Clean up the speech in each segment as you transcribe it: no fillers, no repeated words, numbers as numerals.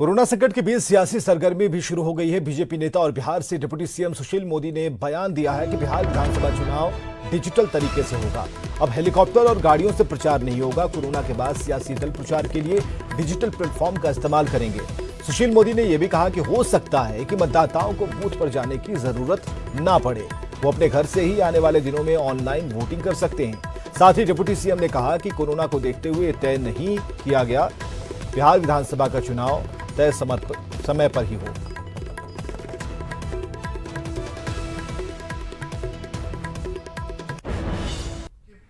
Corona संकट के बीच सियासी सरगर्मी भी शुरू हो गई है। बीजेपी नेता और बिहार से डिप्टी सीएम सुशील मोदी ने बयान दिया है कि बिहार विधानसभा चुनाव डिजिटल तरीके से होगा। अब हेलीकॉप्टर और गाड़ियों से प्रचार नहीं होगा। कोरोना के बाद सियासी दल प्रचार के लिए डिजिटल प्लेटफॉर्म का इस्तेमाल करेंगे। सुशील मोदी ने यह भी कहा कि हो सकता है कि मतदाताओं को बूथ पर जाने की जरूरत ना पड़े, वो अपने घर से ही आने वाले दिनों में ऑनलाइन वोटिंग कर सकते हैं। साथ ही डिप्टी सीएम ने कहा कि कोरोना को देखते हुए तय नहीं किया गया बिहार विधानसभा का चुनाव तय समय पर ही हो।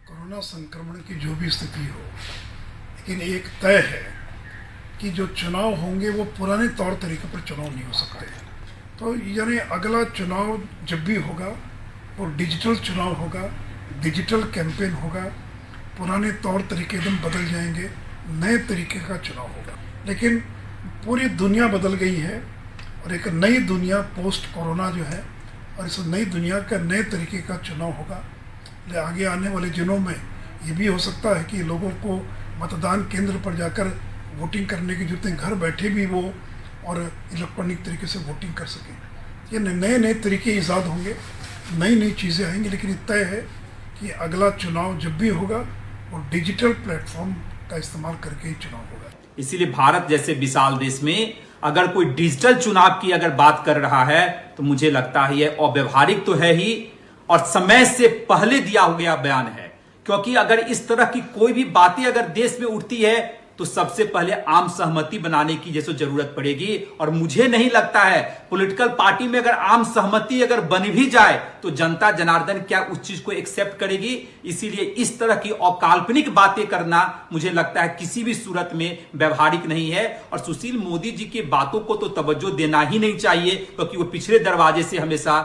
कोरोना संक्रमण की जो भी स्थिति हो, लेकिन एक तय है कि जो चुनाव होंगे वो पुराने तौर तरीके पर चुनाव नहीं हो सकते। तो यानी अगला चुनाव जब भी होगा वो डिजिटल चुनाव होगा, डिजिटल कैंपेन होगा, पुराने तौर तरीके एकदम बदल जाएंगे, नए तरीके का चुनाव होगा। लेकिन पूरी दुनिया बदल गई है और एक नई दुनिया पोस्ट कोरोना जो है, और इस नई दुनिया का नए तरीके का चुनाव होगा। आगे आने वाले दिनों में ये भी हो सकता है कि लोगों को मतदान केंद्र पर जाकर वोटिंग करने की जरूरत है, घर बैठे भी वो और इलेक्ट्रॉनिक तरीके से वोटिंग कर सकें। ये नए नए तरीके ईजाद होंगे, नई नई चीज़ें आएंगी, लेकिन तय है कि अगला चुनाव जब भी होगा वो डिजिटल प्लेटफॉर्म का इस्तेमाल करके ही चुनाव होगा। इसीलिए भारत जैसे विशाल देश में अगर कोई डिजिटल चुनाव की अगर बात कर रहा है तो मुझे लगता है यह अव्यवहारिक तो है ही और समय से पहले दिया गया बयान है। क्योंकि अगर इस तरह की कोई भी बातें अगर देश में उठती है तो सबसे पहले आम सहमति बनाने की जैसे जरूरत पड़ेगी। और मुझे नहीं लगता है पॉलिटिकल पार्टी में अगर आम सहमति अगर बन भी जाए तो जनता जनार्दन क्या उस चीज को एक्सेप्ट करेगी। इसीलिए इस तरह की अकाल्पनिक बातें करना मुझे लगता है किसी भी सूरत में व्यवहारिक नहीं है। और सुशील मोदी जी की बातों को तो तवज्जो देना ही नहीं चाहिए, क्योंकि वो पिछले दरवाजे से हमेशा